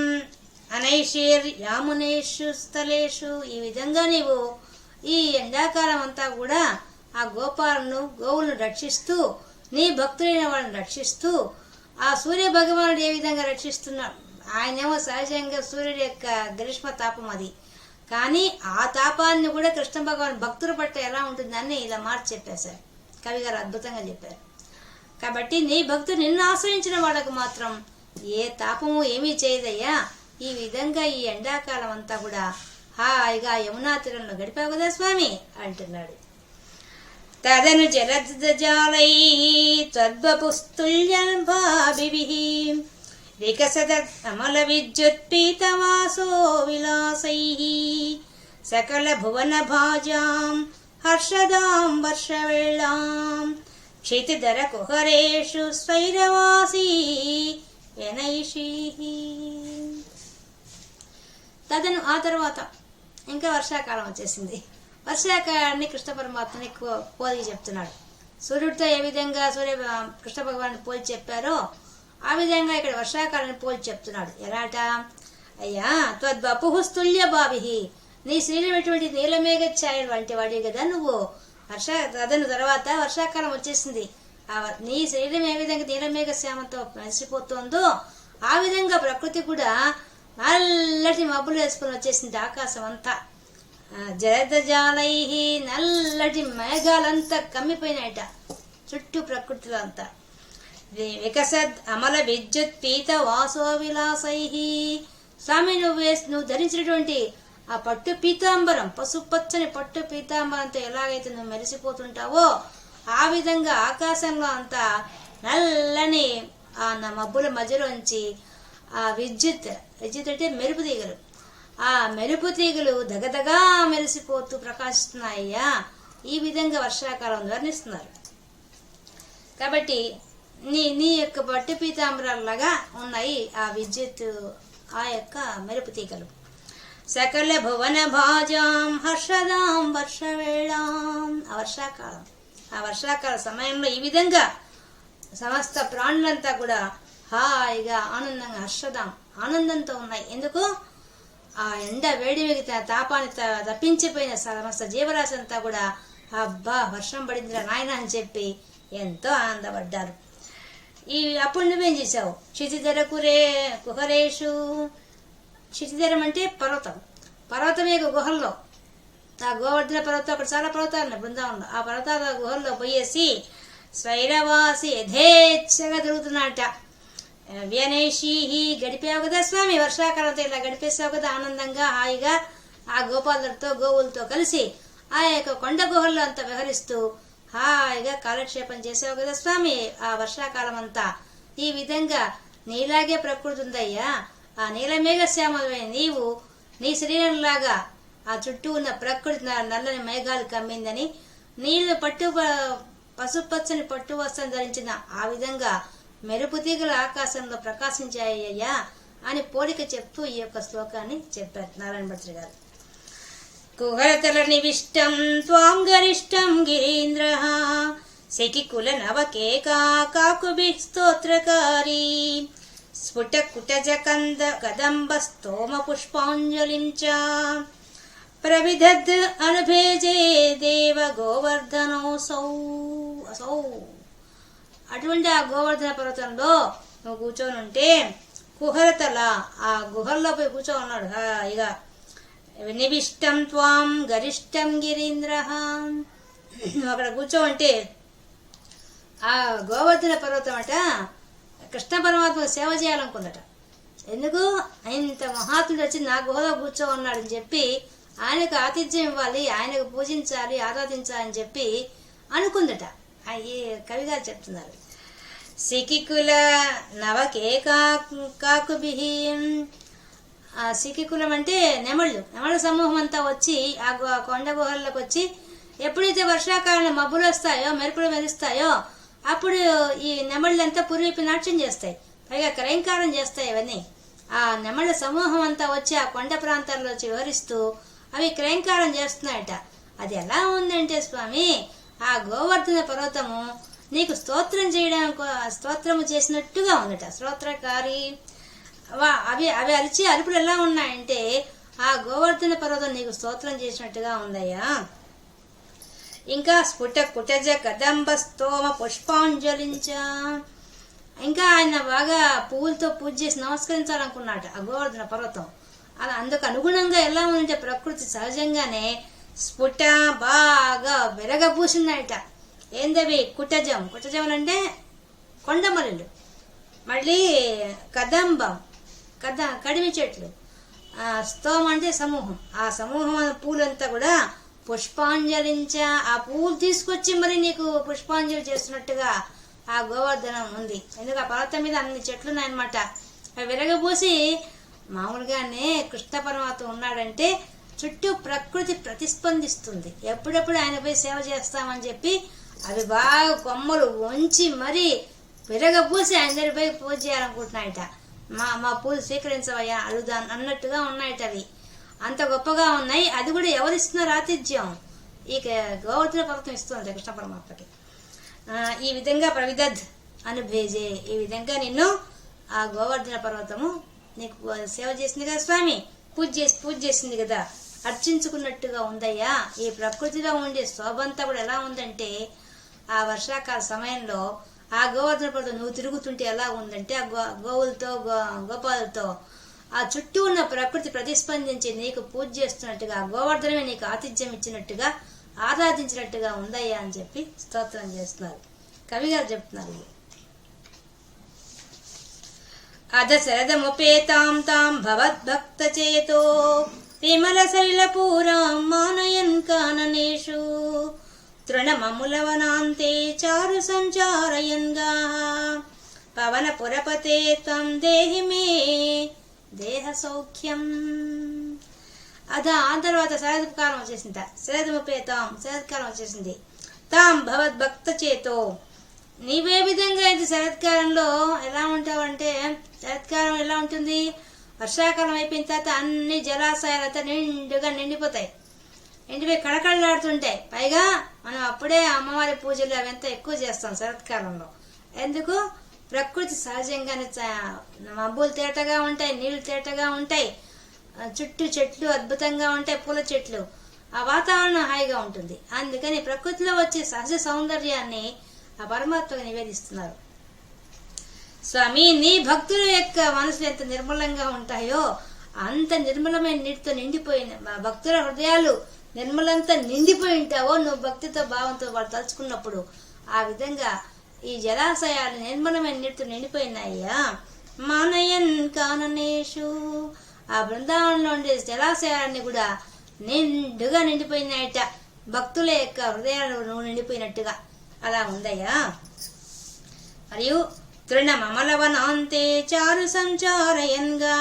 Speaker 1: అనైషేర్ యామునేషు స్థలేషు, ఈ విధంగా నీవు ఈ ఎండాకాలం అంతా కూడా ఆ గోవులను రక్షిస్తూ, నీ భక్తులైన వాళ్ళని రక్షిస్తూ, ఆ సూర్య భగవానుడు ఏ విధంగా రక్షిస్తున్నాడు? ఆయనేమో సహజంగా సూర్యుడి యొక్క గ్రీష్మ తాపం అది. కానీ ఆ తాపాన్ని కూడా కృష్ణ భగవాన్ భక్తుల పట్ల ఎలా ఉంటుందని ఇలా మార్చి చెప్పేశారు కవి గారు, అద్భుతంగా చెప్పారు. కాబట్టి నీ భక్తులు నిన్ను ఆశ్రయించిన వాళ్ళకు మాత్రం ఏ తాపము ఏమీ చేయదయ్యా. ఈ విధంగా ఈ ఎండాకాలం అంతా కూడా హాయిగా యమునా తీరంలో గడిపావు కదా స్వామి అంటున్నాడు. తదను జలజాలై త్వద్వపుస్తుల్యన్భాభిః వికసద అమల విద్యుత్పీతవాసో విలాసైః సకల భువన భాజాం హర్షదాం వర్షవేళాం క్షితిధర కుహరేషు స్వైరవాసీ యనైషీః. తదను ఆ తర్వాత ఇంకా వర్షాకాలం వచ్చేసింది. వర్షాకాలాన్ని కృష్ణ పరమాత్మని పోలి చెప్తున్నాడు. సూర్యుడితో ఏ విధంగా కృష్ణ భగవాన్ని పోల్చి చెప్పారో ఆ విధంగా ఇక్కడ వర్షాకాలాన్ని పోల్చి చెప్తున్నాడు. ఎలాట? అయ్యా త్వద్వపుః భావి, నీ శరీరం ఎటువంటి నీలమేఘ ఛాయలు వంటి వాడి కదా నువ్వు. తదను తర్వాత వర్షాకాలం వచ్చేసింది. నీ శరీరం ఏ విధంగా నీలమేఘ శ్యామంతో మెరిసిపోతుందో ఆ విధంగా ప్రకృతి కూడా నల్లటి మబ్బులు వేసుకుని వచ్చేసింది. ఆకాశం అంతా జలదజాలై, నల్లటి మేఘాలంతా కమ్మిపోయినాయట చుట్టూ ప్రకృతిలో అంతా. వికసద్ అమల విద్యుత్ పీత వాసో విలాసై, స్వామి నువ్వు ధరించినటువంటి ఆ పట్టు పీతాంబరం, పసుపచ్చని పట్టు పీతాంబరంతో ఎలాగైతే నువ్వు మెరిసిపోతుంటావో ఆ విధంగా ఆకాశంలో అంతా నల్లని ఆ మబ్బుల మధ్యలోంచి ఆ విద్యుత్ అంటే మెరుపు తీగలు, ఆ మెరుపు తీగలు దగదగా మెరిసిపోతూ ప్రకాశిస్తున్నాయ్యా. ఈ విధంగా వర్షాకాలం వర్ణిస్తున్నారు. కాబట్టి నీ యొక్క పట్టు పీతాంబరాల్లాగా ఉన్నాయి ఆ విద్యుత్, ఆ యొక్క మెరుపు తీగలు. సకల భువన భాజాం హర్షదాం వర్షవేళాం. ఆ వర్షాకాల సమయంలో ఈ విధంగా సమస్త ప్రాణులంతా కూడా హాయిగా ఆనందంగా హర్షదాం ఆనందంతో ఉన్నాయి. ఎందుకు? ఆ ఎండ వేడి తాపాన్ని తప్పించిపోయిన సమస్త జీవరాశి అంతా కూడా అబ్బా వర్షం పడిందిరా నాయన అని చెప్పి ఎంతో ఆనందపడ్డారు. అప్పుడు నువ్వేం చేశావు? క్షితిధర కుహరేషు. క్షితిధరం అంటే పర్వతం యొక్క గుహల్లో, ఆ గోవర్ధన పర్వతం, అక్కడ చాలా పర్వతాలు ఉన్నాయి బృందావనంలో. ఆ పర్వతాల గుహల్లో పోయేసి స్వైరవాసి యథేచ్ఛగా తిరుగుతున్నట. వ్యనేషీహి, గడిపావు కదా స్వామి, వర్షాకాలంతో ఇలా గడిపేసావు కదా ఆనందంగా హాయిగా ఆ గోపాలతో గోవులతో కలిసి ఆ యొక్క కొండ గుహల్లో అంతా విహరిస్తూ హాయిగా కాలక్షేపం చేసావు కదా స్వామి ఆ వర్షాకాలం అంతా. ఈ విధంగా నీలాగే ప్రకృతి ఉందయ్యా. ఆ నీలమేఘ శ్యామలమైన నీవు నీ శరీరంలాగా ఆ చుట్టూ ఉన్న ప్రకృతి నల్లని మేఘాలు కమ్మిందని, నీళ్లు పసుపచ్చని పట్టు వస్త్రం ధరించిన ఆ విధంగా మెరుపు తీగల ఆకాశంలో ప్రకాశించాయ్యా అని పోలిక చెప్తూ ఈ యొక్క శ్లోకాన్ని చెప్పారు నారాయణ భట్టు గారు. కుహరతల నివిష్టం త్వాం గరిష్టం గిరీంద్రః శకికుల నవకేకా కాకుభిః స్తోత్రకారీ స్ఫుట కుటజ కదంబ స్తోమ పుష్పాంజలిం చ ప్రవిదద్ అనుభేజే దేవ గోవర్ధనోసౌ. అటువంటి ఆ గోవర్ధన పర్వతంలో నువ్వు కూర్చొని ఉంటే కుహరతల ఆ గుహల్లో పోయి కూర్చొని ఉన్నాడు హాయిగా. నివిష్టం త్వాం గరిష్టం గిరీంద్రః, అక్కడ కూర్చోంటే ఆ గోవర్ధన పర్వతం అట కృష్ణ పరమాత్మ సేవ చేయాలనుకుందట. ఎందుకు? ఇంత మహాత్ముడు వచ్చి నా గుహలో కూర్చో ఉన్నాడని చెప్పి ఆయనకు ఆతిథ్యం ఇవ్వాలి, ఆయనకు పూజించాలి, ఆరాధించాలని చెప్పి అనుకుందట. ఈ కవిగారు చెప్తున్నారు. సికికుల నవకేకాకుభిః, ఆ సికికులం అంటే నెమళ్ళ సమూహం అంతా వచ్చి ఆ కొండ గుహల్లోకి వచ్చి ఎప్పుడైతే వర్షాకాలంలో మబ్బులు వస్తాయో మెరుపులు మెరుస్తాయో అప్పుడు ఈ నెమళ్ళంతా పురిపి నాట్యం చేస్తాయి, పైగా క్రైంకారం చేస్తాయి. ఇవన్నీ ఆ నెమళ్ళ సమూహం అంతా వచ్చి ఆ కొండ ప్రాంతాల్లో వచ్చి వివరిస్తూ అవి క్రైంకారం చేస్తున్నాయట. అది ఎలా ఉందంటే స్వామి ఆ గోవర్ధన పర్వతము నీకు స్తోత్రము చేసినట్టుగా ఉందట. స్తోత్రకారి అవి అరిచి అరుపులు ఎలా ఉన్నాయంటే ఆ గోవర్ధన పర్వతం నీకు స్తోత్రం చేసినట్టుగా ఉందయ్యా. ఇంకా స్ఫుట కుటజ కదంబ స్తోమ పుష్పాంజలించ, ఇంకా ఆయన బాగా పువ్వులతో పూజ చేసి నమస్కరించాలనుకున్నాట ఆ గోవర్ధన పర్వతం. అలా అందుకు అనుగుణంగా ఎలా ఉందంటే ప్రకృతి సహజంగానే స్ఫుట బాగా వెరగబూసిందట. ఏందవి? కుటజం అంటే కొండమల్లులు, మళ్ళీ కదంబం కడిమి చెట్లు, స్తోమ అంటే సమూహం. ఆ సమూహం పూలంతా కూడా పుష్పాంజలించ, ఆ పువ్వులు తీసుకొచ్చి మరి నీకు పుష్పాంజలి చేస్తున్నట్టుగా ఆ గోవర్ధనం ఉంది. ఎందుకు? ఆ పర్వతం మీద అన్ని చెట్లు ఉన్నాయన్నమాట. అవి విరగబూసి మామూలుగానే కృష్ణ పరమాత్మ ఉన్నాడంటే చుట్టూ ప్రకృతి ప్రతిస్పందిస్తుంది. ఎప్పుడెప్పుడు ఆయన పోయి సేవ చేస్తామని చెప్పి అవి బాగా కొమ్మలు వంచి మరీ విరగపూసి ఆయన దగ్గర పోయి పూజ చేయాలనుకుంటున్నాయట. మా పూజ స్వీకరించవయ్యా అడుగుదా అన్నట్టుగా ఉన్నాయట. అవి అంత గొప్పగా ఉన్నాయి. అది కూడా ఎవరిస్తున్నారు ఆతిథ్యం? ఈ గోవర్ధన పర్వతం ఇస్తుంది కృష్ణ పరమాత్మకి. ఈ విధంగా ప్రవిదద్ అనుభేజే, ఈ విధంగా నిన్ను ఆ గోవర్ధన పర్వతము నీకు సేవ చేసింది కదా స్వామి, పూజ చేసింది కదా, అర్చించుకున్నట్టుగా ఉందయ్యా. ఈ ప్రకృతిలో ఉండే శోభంతా కూడా ఎలా ఉందంటే, ఆ వర్షాకాల సమయంలో ఆ గోవర్ధన పర్వతం నువ్వు తిరుగుతుంటే ఎలా ఉందంటే, ఆ గోవులతో గోపాలతో ఆ చుట్టూ ఉన్న ప్రకృతి ప్రతిస్పందించి నీకు పూజ చేస్తున్నట్టుగా, గోవర్ధనమే నీకు ఆతిథ్యం ఇచ్చినట్టుగా, ఆరాధించినట్టుగా ఉందయ్యా అని చెప్పి స్తోత్రం చేస్తున్నారు. కవి గారు చెప్తున్నారు. అధ శరదముపేతాం తాం భవద్భక్త చేతో విమల శైలపూరాం మానయన్ కాననేషు తృణమములవనాంతే చారు సంచారయన్గా పవన పురపతే త్వం దేహి మే దేహ సౌఖ్యం. ఆ తర్వాత శరత్కాలం వచ్చేసింది. శరత్కాలం వచ్చేసింది. తాం భవద్భక్త చేతో, నీవే విధంగా అయితే శరత్కాలంలో ఎలా ఉంటావంటే, శరత్కాలం ఎలా ఉంటుంది, వర్షాకాలం అయిపోయిన తర్వాత అన్ని జలాశయాలతో నిండుగా నిండిపోతాయి, నిండిపోయి కళకళలాడుతుంటాయి. పైగా మనం అప్పుడే అమ్మవారి పూజలు అవంతా ఎక్కువ చేస్తాం శరత్కాలంలో. ఎందుకు? ప్రకృతి సహజంగానే మబ్బులు తేటగా ఉంటాయి, నీళ్లు తేటగా ఉంటాయి, చుట్టూ చెట్లు అద్భుతంగా ఉంటాయి, పూల చెట్లు, ఆ వాతావరణం హాయిగా ఉంటుంది. అందుకని ప్రకృతిలో వచ్చే సహజ సౌందర్యాన్ని ఆ పరమాత్మకు నివేదిస్తున్నారు. స్వామి, నీ భక్తుల యొక్క మనసులు ఎంత నిర్మలంగా ఉంటాయో అంత నిర్మలమైన నీటితో నిండిపోయిన భక్తుల హృదయాలు నిర్మలంతా నిండిపోయి ఉంటావో నువ్వు భక్తితో భావంతో వాళ్ళు తలుచుకున్నప్పుడు. ఆ విధంగా ఈ జలాశయాలు నిర్మలమైన నీటితో నిండిపోయినాయ్యా. మానయన్ కాననేషు, ఆ బృందావనంలో ఉండే జలాశయాలన్నీ కూడా నిండుగా నిండిపోయినాయట, భక్తుల యొక్క హృదయాలు నువ్వు నిండిపోయినట్టుగా అలా ఉందయ్యా. మరియు తృణమమలవనాంతే చారు సంచారయన్గా,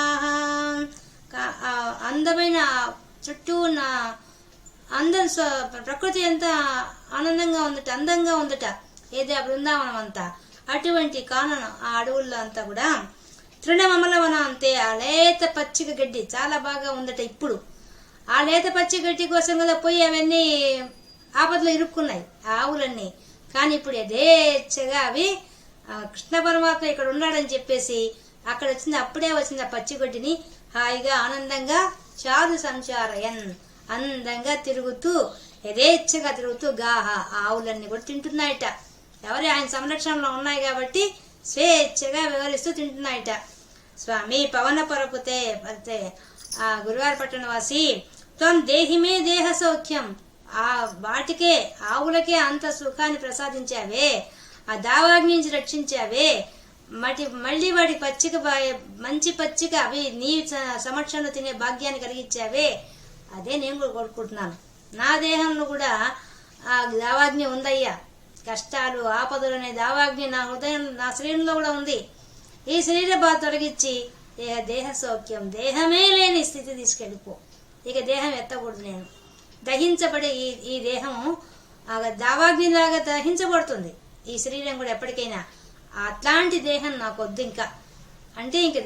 Speaker 1: అందమైన చుట్టూ ఉన్న ప్రకృతి ఎంత ఆనందంగా ఉందట, అందంగా ఉందట ఏది ఆ బృందావనం అంతా. అటువంటి కాననం ఆ అడవుల్లో అంతా కూడా తృణమమలవన అంతే, ఆ లేత పచ్చిక గడ్డి చాలా బాగా ఉందట. ఇప్పుడు ఆ లేత పచ్చి గడ్డి కోసం కదా పోయి అవన్నీ ఆపదలో ఇరుక్కున్నాయి ఆవులన్నీ. కానీ ఇప్పుడు యథేచ్ఛగా అవి కృష్ణ పరమాత్మ ఇక్కడ ఉన్నాడని చెప్పేసి అక్కడ వచ్చింది, అప్పుడే వచ్చింది ఆ పచ్చిగొడ్డిని హాయిగా ఆనందంగా చారు సంచారయన్, అందంగా తిరుగుతూ యథేచ్ఛగా తిరుగుతూ గాహ ఆవులన్నీ కూడా తింటున్నాయట. ఎవరి ఆయన సంరక్షణలో ఉన్నాయి కాబట్టి స్వేచ్ఛగా వివరిస్తూ తింటున్నాయట. స్వామి పవన పరపుతే పడితే ఆ గురువారి పట్టణ వాసి త్వం దేహిమే దేహ సౌఖ్యం, ఆ వాటికే ఆవులకే అంత సుఖాన్ని ప్రసాదించావే, ఆ దావాగ్ని నుంచి రక్షించావే, మళ్ళీ వాటి పచ్చిక మంచి పచ్చిక అవి నీ సమక్షంలో తినే భాగ్యాన్ని కలిగించావే. అదే నేను కూడా కోరుకుంటున్నాను. నా దేహంలో కూడా ఆ దావాగ్ని ఉందయ్యా. కష్టాలు ఆపదలు అనే దావాగ్ని నా హృదయం నా శరీరంలో కూడా ఉంది. ఈ శరీర బాధ తొలగించి దేహ సౌఖ్యం, దేహమే లేని స్థితి తీసుకెళ్ళిపో. ఇక దేహం ఎత్తకూడదు. నేను దహించబడే ఈ దేహము దావాగ్నిలాగా దహించబడుతుంది. ఈ శరీరం కూడా ఎప్పటికైనా అట్లాంటి దేహం నాకు వద్దు ఇంకా అంటే, ఇంక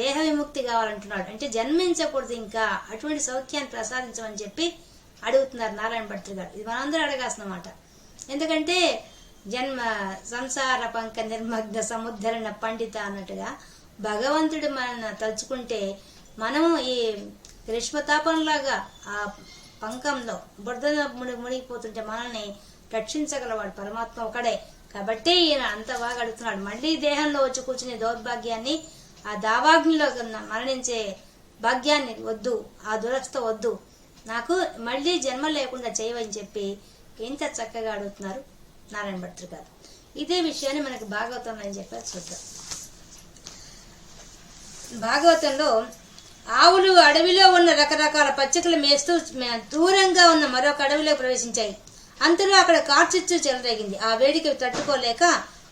Speaker 1: దేహ విముక్తి కావాలంటున్నాడు. అంటే జన్మించకూడదు ఇంకా, అటువంటి సౌఖ్యాన్ని ప్రసాదించమని చెప్పి అడుగుతున్నారు నారాయణ భట్టు గారు. ఇది మనందరూ అడగాల్సిన మాట. ఎందుకంటే సంసార పంక నిర్మగ్న సముద్ధరణ పండిత అన్నట్టుగా భగవంతుడు మన తలుచుకుంటే మనము ఈ గ్రీష్మతాపంలాగా ఆ పంకంలో బురద మునిగిపోతుంటే మనల్ని రక్షించగలవాడు పరమాత్మ ఒకడే. కాబట్టి ఈయన అంత బాగా అడుగుతున్నాడు. మళ్ళీ దేహంలో వచ్చి కూర్చునే దౌర్భాగ్యాన్ని, ఆ దావాగ్నిలో మరణించే భాగ్యాన్ని వద్దు, ఆ దురస్థ వద్దు, నాకు మళ్ళీ జన్మ లేకుండా చేయవని చెప్పి ఎంత చక్కగా అడుగుతున్నారు నారాయణ భట్టు గారు. ఇదే విషయాన్ని మనకి భాగవతంలో అని చెప్పారు. చూద్దాం. భాగవతంలో ఆవులు అడవిలో ఉన్న రకరకాల పచ్చికలు మేస్తూ దూరంగా ఉన్న మరొక అడవిలో ప్రవేశించాయి. అంతలో అక్కడ కార్చిచ్చు చెలరేగింది. ఆ వేడికి తట్టుకోలేక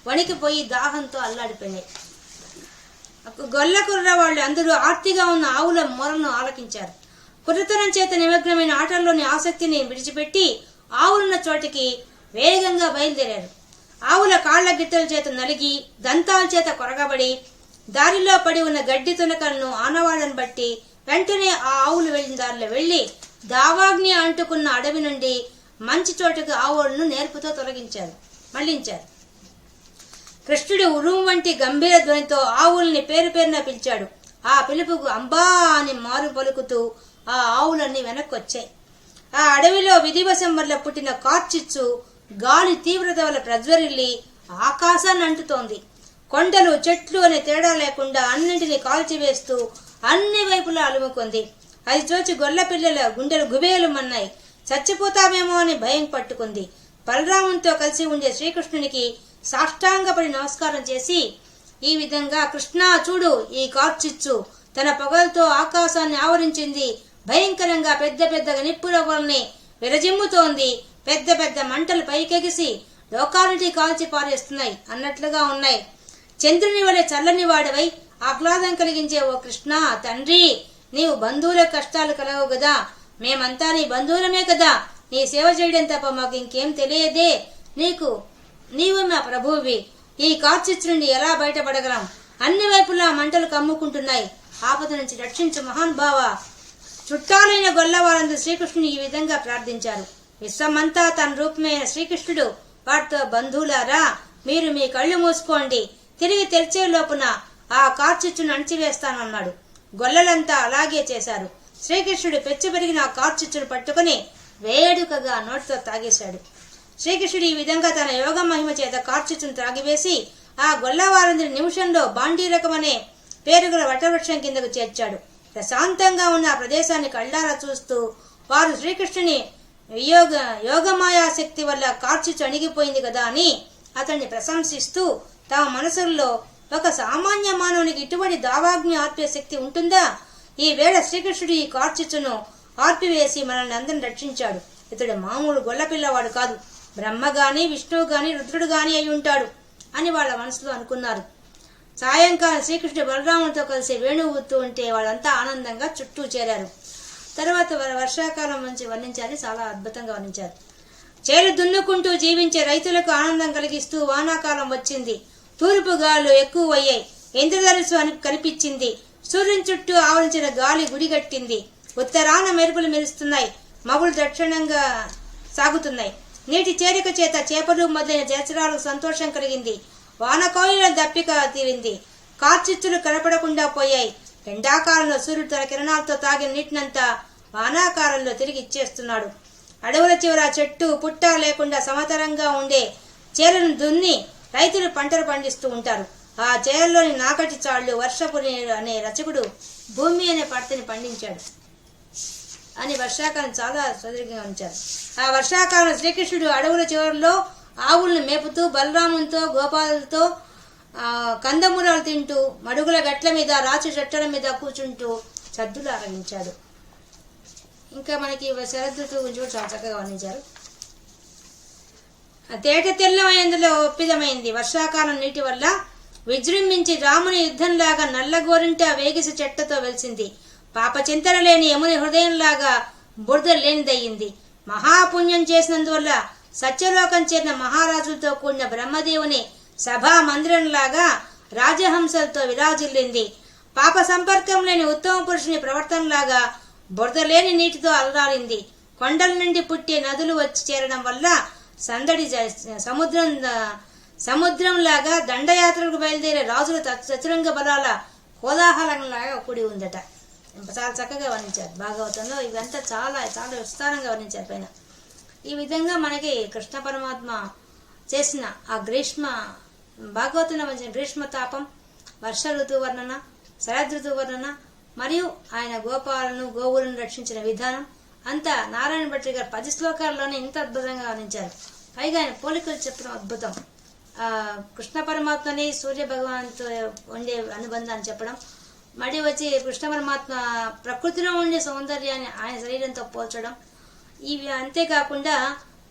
Speaker 1: వణికిపోయి దాహంతో అల్లాడిపోయినాయి. గొల్ల కుర్ర వాళ్ళు అందరూ ఆర్తిగా ఉన్న ఆవుల మొరను ఆలకించారు. కుర్రతనం చేత నిమగ్నమైన ఆటల్లోని ఆసక్తిని విడిచిపెట్టి ఆవులున్న చోటికి వేగంగా బయలుదేరారు. ఆవుల కాళ్ల గిట్టల చేత నలిగి దంతాల చేత కొరగబడి దారిలో పడి ఉన్న గడ్డి తునకలను ఆనవాళ్లను బట్టి వెంటనే ఆ ఆవులు వెళ్ళిన దారిలో వెళ్లి దావాగ్ని అంటుకున్న అడవి నుండి మంచి చోటుకు ఆవులను నేర్పుతో మళ్లించారు. కృష్ణుడు ఉరుము వంటి గంభీర ధ్వనితో ఆవుల్ని పేరు పేరున పిలిచాడు. ఆ పిలుపుకు అంబా అని మారు పలుకుతూ ఆ ఆవులన్నీ వెనక్కొచ్చాయి. ఆ అడవిలో విధివశం వల్ల పుట్టిన కార్చిచ్చు గాలి తీవ్రత వల్ల ప్రజ్వరిల్లి ఆకాశాన్ని అంటుతోంది. కొండలు చెట్లు అనే తేడా లేకుండా అన్నింటినీ కాల్చివేస్తూ అన్ని వైపులా అలుముకుంది. అది చూచి గొల్ల పిల్లల గుండెలు గుబేలు మన్నాయి. చచ్చిపోతామేమో అని భయం పట్టుకుంది. బలరామునితో కలిసి ఉండే శ్రీకృష్ణునికి సాష్టాంగపడి నమస్కారం చేసి ఈ విధంగా, కృష్ణా చూడు, ఈ కార్చిచ్చు తన పొగలతో ఆకాశాన్ని ఆవరించింది. భయంకరంగా పెద్ద పెద్దగా నిప్పురవ్వల్ని విరజిమ్ముతోంది. పెద్ద పెద్ద మంటలు పైకెగిసి లోకానికి కాల్చి పారేస్తున్నాయి అన్నట్లుగా ఉన్నాయి. చంద్రుని వలె చల్లని వాడవై ఆహ్లాదం కలిగించే ఓ కృష్ణ తండ్రి, నీవు బంధువుల కష్టాలు కలగవు కదా, మేమంతా నీ బంధువులమే కదా, నీ సేవ చేయడం తప్ప మాకు ఇంకేం తెలియదే. నీవు మా ప్రభువువి. ఈ కార్చిచ్చు నుండి ఎలా బయటపడగలం? అన్ని వైపులా మంటలు కమ్ముకుంటున్నాయి. ఆపద నుంచి రక్షించు మహానుభావ. చుట్టాలైన గొల్లవారందరూ శ్రీకృష్ణుని ఈ విధంగా ప్రార్థించారు. విశ్వమంతా తన రూపమైన శ్రీకృష్ణుడు వారితో, బంధువులారా, మీరు మీ కళ్ళు మూసుకోండి, తిరిగి తెరిచే లోపున ఆ కార్చిచ్చును అణిచివేస్తానన్నాడు. గొల్లలంతా అలాగే చేశారు. శ్రీకృష్ణుడు పెచ్చు పెరిగిన ఆ కార్చిచ్చును పట్టుకుని వేడుకగా నోటితో తాగేశాడు. శ్రీకృష్ణుడు ఈ విధంగా తన యోగ మహిమ చేత కార్చిచ్చును త్రాగివేసి ఆ గొల్లవారందరి నిమిషంలో బాండీరకం అనే పేరుగల వటవృక్షం కిందకు చేర్చాడు. ప్రశాంతంగా ఉన్న ఆ ప్రదేశాన్ని కళ్ళారా చూస్తూ వారు శ్రీకృష్ణుని యోగమాయా శక్తి వల్ల కార్చిచ్చు అణిగిపోయింది కదా అని అతన్ని ప్రశంసిస్తూ తమ మనసుల్లో, ఒక సామాన్య మానవునికి ఇటువంటి దావాగ్ని ఆర్పే శక్తి ఉంటుందా? ఈ వేళ శ్రీకృష్ణుడు ఈ కార్చిచ్చును ఆర్పివేసి మనల్ని అందరిని రక్షించాడు. ఇతడు మామూలు గొల్లపిల్లవాడు కాదు, బ్రహ్మ గాని విష్ణువు గాని రుద్రుడు గాని అయి ఉంటాడు అని వాళ్ళ మనసులో అనుకున్నారు. సాయంకాలం శ్రీకృష్ణుడు బలరామునితో కలిసి వేణువు ఊదుతూ ఉంటే వాళ్ళంతా ఆనందంగా చుట్టూ చేరారు. తర్వాత వర్షాకాలం నుంచి వర్ణించాలి, చాలా అద్భుతంగా వర్ణించారు. చేలు దున్నుకుంటూ జీవించే రైతులకు ఆనందం కలిగిస్తూ వానాకాలం వచ్చింది. తూర్పు గాలులు ఎక్కువ అయ్యాయి. ఇంద్రధనుస్సు అని కనిపించింది. సూర్యుని చుట్టూ ఆవరించిన గాలి గుడిగట్టింది. ఉత్తరాన మెరుపులు మెరుస్తున్నాయి. మగులు దక్షిణంగా సాగుతున్నాయి. నీటి చేరిక చేత చేపలు మొదలైన జలచరాలకు సంతోషం కలిగింది. వానకోయిల దప్పిక తీరింది. కార్చిచ్చులు కనపడకుండా పోయాయి. ఎండాకాలంలో సూర్యుడు తన కిరణాలతో తాగిన నీటినంతా వానాకాలంలో తిరిగి ఇచ్చేస్తున్నాడు. అడవుల చివర చెట్టు పుట్ట లేకుండా సమతరంగా ఉండే చేలను దున్ని రైతులు పంటలు పండిస్తూ ఉంటారు. ఆ చేలలోని నాకటి చాళ్లు వర్షపు నీరు అనే రచకుడు భూమి అనే పడతని పండించాడు అని వర్షాకాలం చాలా సుదీర్ఘంగా ఉంచారు. ఆ వర్షాకాలం శ్రీకృష్ణుడు అడవుల చివరిలో ఆవులను మేపుతూ బలరామునితో గోపాలతో కందమూలాలు తింటూ మడుగుల గట్ల మీద రాచు చెట్టల మీద కూర్చుంటూ సద్దులు ఆరంభించాడు. ఇంకా మనకి శరదృతువు గురించి కూడా చాలా చక్కగా వర్ణించారు. తేట తెల్లమైనందులో ఒప్పిదమైంది. వర్షాకాలం నీటి వల్ల విజృంభించి రాముని యుద్ధంలాగా నల్లగోరింట వేగిసి చెట్టతో వెలిసింది. పాప చింతన లేని యముని హృదయంలాగా బురద లేనిదయ్యింది. మహాపుణ్యం చేసినందువల్ల సత్యలోకం చేరిన మహారాజులతో కూడిన బ్రహ్మదేవుని సభా మందిరంలాగా రాజహంసలతో విరాజిల్లింది. పాప సంపర్కం లేని ఉత్తమ పురుషుని ప్రవర్తనలాగా బురద లేని నీటితో అలరాలింది. కొండల నుండి పుట్టే నదులు వచ్చి చేరడం వల్ల సందడి సముద్రంలాగా దండయాత్రకు బయలుదేరే రాజుల చతురంగ బలాల కోలాహలంలాగా కూడి ఉందట. చాలా చక్కగా వర్ణించారు భాగవతంలో. ఇవంతా చాలా చాలా విస్తారంగా వర్ణించారు పైన. ఈ విధంగా మనకి కృష్ణ పరమాత్మ చేసిన ఆ భాగవతంలో వచ్చిన గ్రీష్మ తాపం, వర్ష ఋతువు వర్ణన, శరదృతువు వర్ణన మరియు ఆయన గోవులను రక్షించిన విధానం అంతా నారాయణ భట్టు గారు 10 శ్లోకాల్లోనే ఇంత అద్భుతంగా వర్ణించారు. పైగా ఆయన పోలికలు చెప్పడం అద్భుతం. కృష్ణ పరమాత్మని సూర్య భగవాన్తో ఉండే అనుబంధాన్ని చెప్పడం, మళ్ళీ వచ్చి కృష్ణ పరమాత్మ ప్రకృతిలో ఉండే సౌందర్యాన్ని ఆయన శరీరంతో పోల్చడం, ఇవి అంతేకాకుండా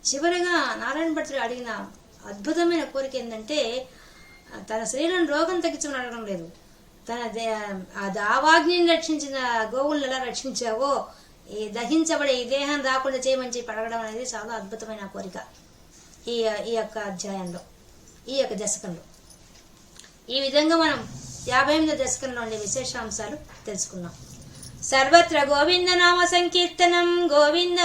Speaker 1: చివరిగా నారాయణ భట్టు అడిగిన అద్భుతమైన కోరిక ఏంటంటే, తన శరీరం రోగం తగ్గించమని అడగడం లేదు, తన ఆ దావాగ్నిని రక్షించిన గోవులను ఎలా రక్షించావో ఈ దహించబడే ఈ దేహం రాకుండా చేయమని చెప్పి అడగడం అనేది చాలా అద్భుతమైన కోరిక ఈ యొక్క అధ్యాయంలో. ఈ యొక్క దశకంలో. ఈ విధంగా మనం 58వ దశకంలో ఉండే విశేషాంశాలు తెలుసుకున్నాం. సర్వత్ర గోవింద నామ సంకీర్తనం, గోవింద